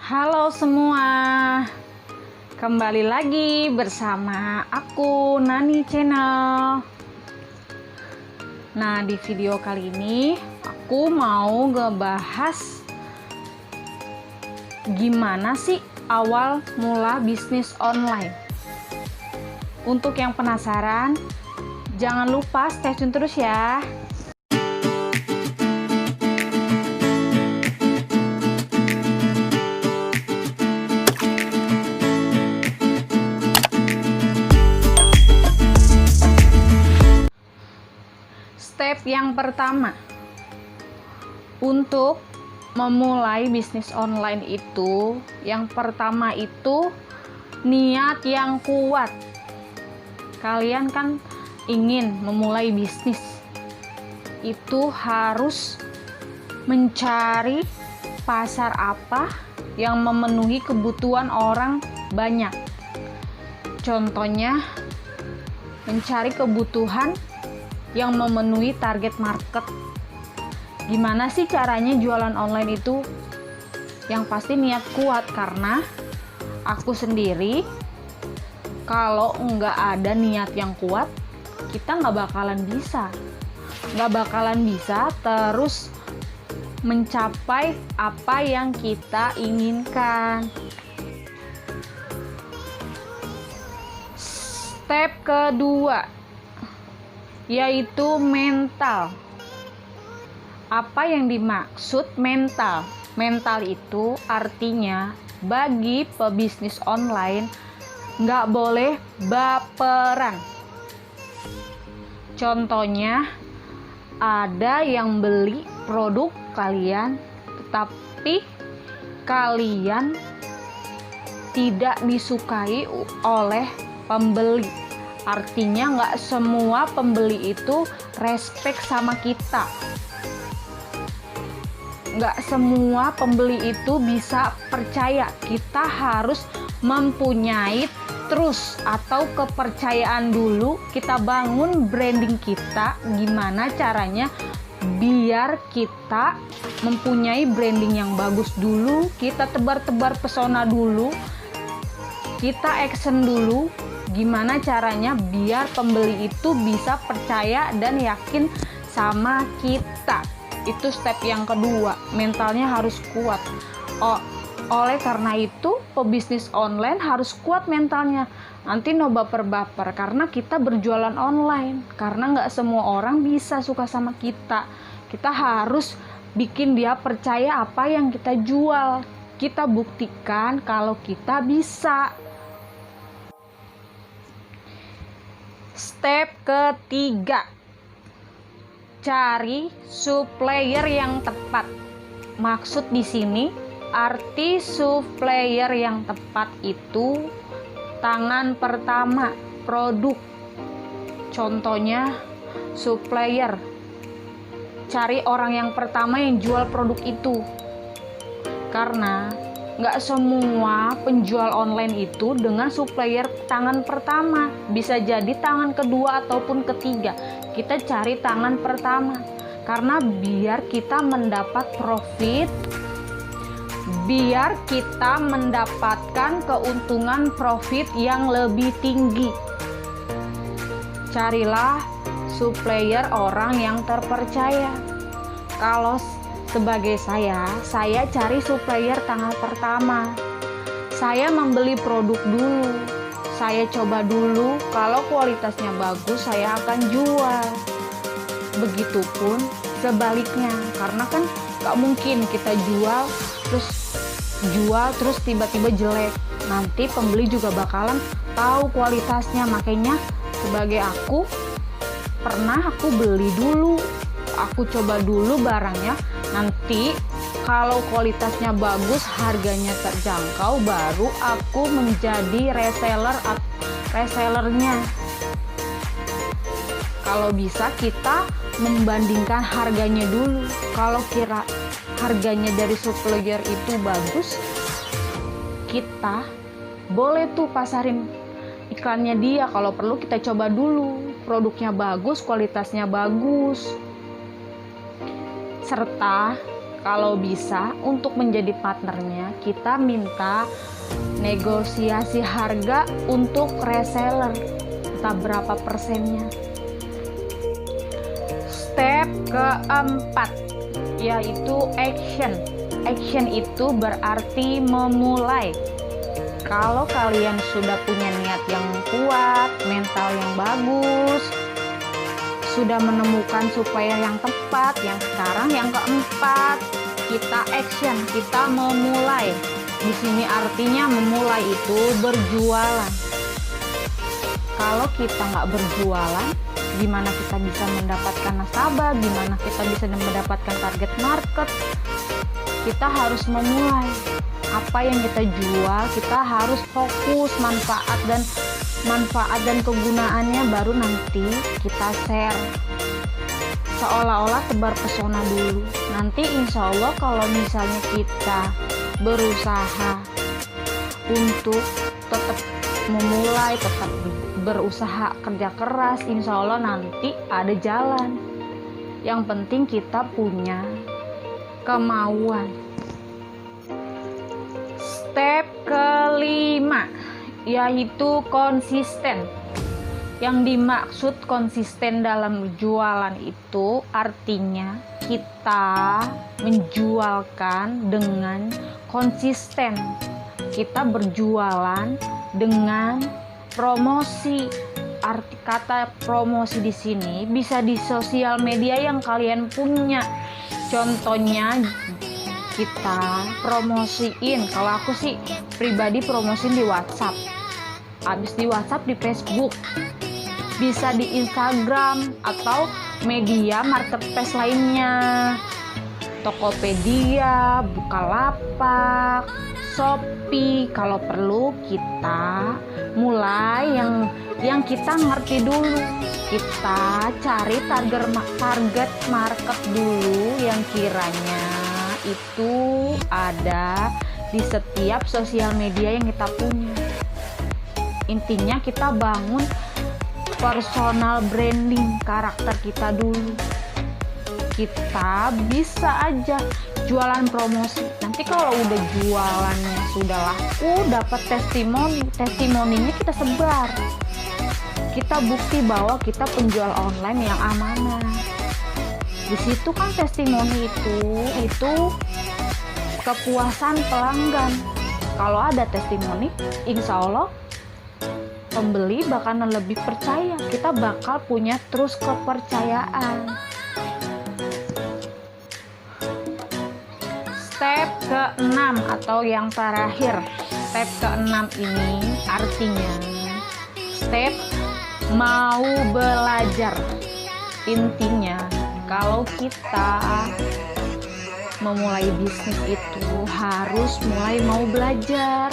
Halo semua, kembali lagi bersama aku Nani Channel. Nah, di video kali ini aku mau ngebahas gimana sih awal mula bisnis online. Untuk yang penasaran, jangan lupa stay tune terus ya. Step yang pertama, untuk memulai bisnis online itu, yang pertama itu niat yang kuat. Kalian kan ingin memulai bisnis, itu harus mencari pasar apa yang memenuhi kebutuhan orang banyak. Contohnya, mencari kebutuhan yang memenuhi target market. Gimana sih caranya jualan online itu? Yang pasti niat kuat, karena aku sendiri kalau nggak ada niat yang kuat, kita nggak bakalan bisa terus mencapai apa yang kita inginkan. Step kedua, yaitu mental. Apa yang dimaksud mental? Mental itu artinya bagi pebisnis online nggak boleh baperan. Contohnya, ada yang beli produk kalian tetapi kalian tidak disukai oleh pembeli. Artinya nggak semua pembeli itu respect sama kita. Nggak semua pembeli itu bisa percaya. Kita harus mempunyai trust atau kepercayaan dulu. Kita bangun branding kita. Gimana caranya biar kita mempunyai branding yang bagus dulu. Kita tebar-tebar pesona dulu. Kita action dulu. Gimana caranya biar pembeli itu bisa percaya dan yakin sama kita. Itu step yang kedua, mentalnya harus kuat. Oleh karena itu, pebisnis online harus kuat mentalnya. Nanti no baper-baper, karena kita berjualan online. Karena nggak semua orang bisa suka sama kita. Kita harus bikin dia percaya apa yang kita jual. Kita buktikan kalau kita bisa. Step ketiga, cari supplier yang tepat. Maksud di sini, arti supplier yang tepat itu tangan pertama produk. Contohnya, supplier, cari orang yang pertama yang jual produk itu. Karena nggak semua penjual online itu dengan supplier tangan pertama. Bisa jadi tangan kedua ataupun ketiga. Kita cari tangan pertama. Karena biar kita mendapat profit, biar kita mendapatkan keuntungan profit yang lebih tinggi. Carilah supplier orang yang terpercaya. Kalau sebagai saya cari supplier tangan pertama. Saya membeli produk dulu. Saya coba dulu, kalau kualitasnya bagus saya akan jual. Begitupun sebaliknya, karena kan gak mungkin kita jual terus tiba-tiba jelek. Nanti pembeli juga bakalan tahu kualitasnya. Makanya sebagai aku beli dulu. Aku coba dulu barangnya. Nanti kalau kualitasnya bagus, harganya terjangkau, baru aku menjadi resellernya. Kalau bisa kita membandingkan harganya dulu. Kalau kira harganya dari supplier itu bagus, kita boleh tuh pasarin iklannya dia. Kalau perlu kita coba dulu, produknya bagus, kualitasnya bagus. Serta Kalau bisa, untuk menjadi partnernya, kita minta negosiasi harga untuk reseller, entah berapa persennya. Step keempat, yaitu action. Action itu berarti memulai. Kalau kalian sudah punya niat yang kuat, mental yang bagus, sudah menemukan supaya yang tepat, yang sekarang yang keempat, kita action, kita memulai. Di sini artinya memulai itu berjualan. Kalau kita nggak berjualan, gimana kita bisa mendapatkan nasabah, gimana kita bisa mendapatkan target market? Kita harus memulai. Apa yang kita jual, kita harus fokus manfaat dan kegunaannya, baru nanti kita share. Seolah-olah tebar pesona dulu. Nanti insya Allah kalau misalnya kita berusaha untuk tetap memulai, tetap berusaha kerja keras, insya Allah nanti ada jalan. Yang penting kita punya kemauan. Step kelima, yaitu konsisten. Yang dimaksud konsisten dalam jualan itu artinya kita menjualkan dengan konsisten. Kita berjualan dengan promosi. Arti kata promosi di sini bisa di sosial media yang kalian punya. Contohnya kita promosiin, kalau aku sih pribadi promosiin di WhatsApp, habis di WhatsApp di Facebook, bisa di Instagram atau media marketplace lainnya, Tokopedia, Bukalapak, Shopee. Kalau perlu kita mulai yang kita ngerti dulu, kita cari target market dulu yang kiranya itu ada di setiap sosial media yang kita punya. Intinya kita bangun personal branding karakter kita dulu. Kita bisa aja jualan promosi. Nanti kalau udah jualannya sudah laku, dapat testimoninya kita sebar. Kita bukti bahwa kita penjual online yang amanah. Di situ kan testimoni itu kepuasan pelanggan. Kalau ada testimoni, insya Allah pembeli bakalan lebih percaya. Kita bakal punya terus kepercayaan. Step ke-6 atau yang terakhir. Step ke-6 ini artinya step mau belajar. Intinya kalau kita memulai bisnis itu harus mulai mau belajar.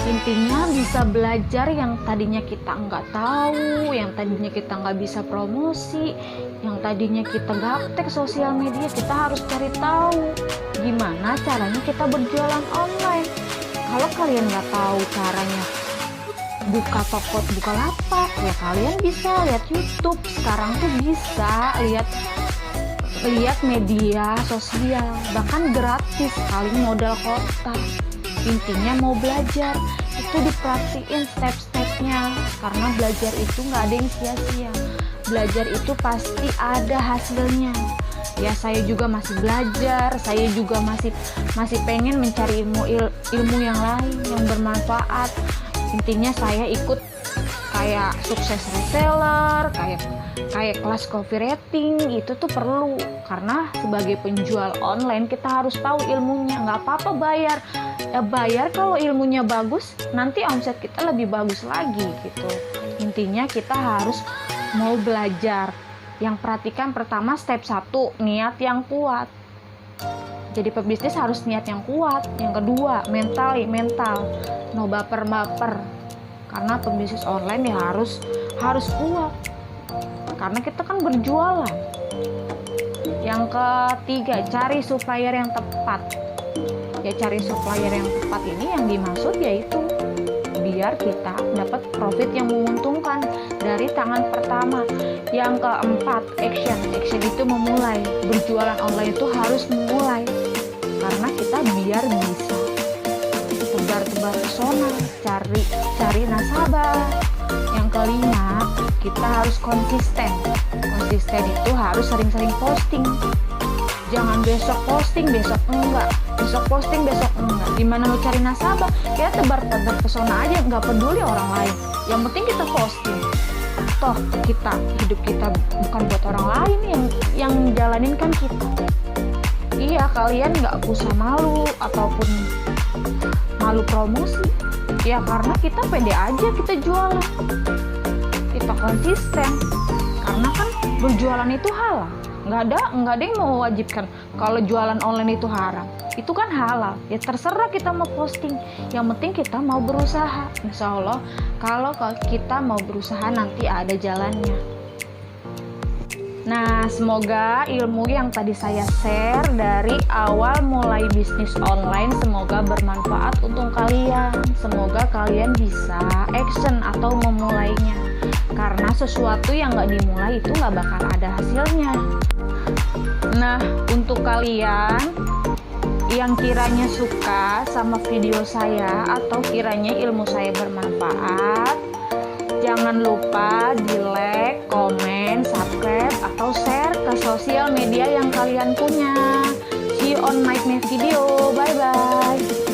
Intinya bisa belajar yang tadinya kita nggak tahu, yang tadinya kita nggak bisa promosi, yang tadinya kita gaptek sosial media, kita harus cari tahu gimana caranya kita berjualan online. Kalau kalian nggak tahu caranya buka toko, buka lapak, ya kalian bisa lihat YouTube. Sekarang tuh bisa lihat media sosial, bahkan gratis, paling modal kota. Intinya mau belajar itu diperhatiin step-stepnya, karena belajar itu nggak ada yang sia-sia. Belajar itu pasti ada hasilnya. Ya saya juga masih belajar, saya juga masih pengen mencari ilmu yang lain yang bermanfaat. Intinya saya ikut kayak sukses reseller, kayak kelas copywriting, itu tuh perlu, karena sebagai penjual online kita harus tahu ilmunya. Nggak apa-apa bayar kalau ilmunya bagus, nanti omset kita lebih bagus lagi gitu. Intinya kita harus mau belajar. Yang perhatikan pertama step 1, niat yang kuat. Jadi pebisnis harus niat yang kuat. Yang kedua, mental, no baper. Karena pembisnis online ya harus kuat. Karena kita kan berjualan. Yang ketiga, cari supplier yang tepat. Ya cari supplier yang tepat ini yang dimaksud yaitu biar kita dapat profit yang menguntungkan dari tangan pertama. Yang keempat, action itu memulai. Berjualan online itu harus memulai. biar bisa tebar-tebar pesona, cari nasabah. Yang kelima, kita harus konsisten. Konsisten itu harus sering-sering posting. Jangan besok posting, besok enggak. Besok posting, besok enggak. Gimana mau cari nasabah? Ya tebar-tebar pesona aja, nggak peduli orang lain. Yang penting kita posting. Toh hidup kita bukan buat orang lain, yang jalanin kan kita. Iya, kalian nggak usah malu ataupun malu promosi. Ya karena kita pede aja kita jualan. Kita konsisten. Karena kan berjualan itu halal. Nggak ada yang mewajibkan kalau jualan online itu haram. Itu kan halal. Ya terserah kita mau posting. Yang penting kita mau berusaha. Insya Allah kalau kita mau berusaha nanti ada jalannya. Nah, semoga ilmu yang tadi saya share dari awal mulai bisnis online semoga bermanfaat untuk kalian. Semoga kalian bisa action atau memulainya. Karena sesuatu yang nggak dimulai itu nggak bakal ada hasilnya. Nah, untuk kalian yang kiranya suka sama video saya atau kiranya ilmu saya bermanfaat, jangan lupa di like, komen, subscribe, atau share ke sosial media yang kalian punya. See you on my next video. Bye-bye.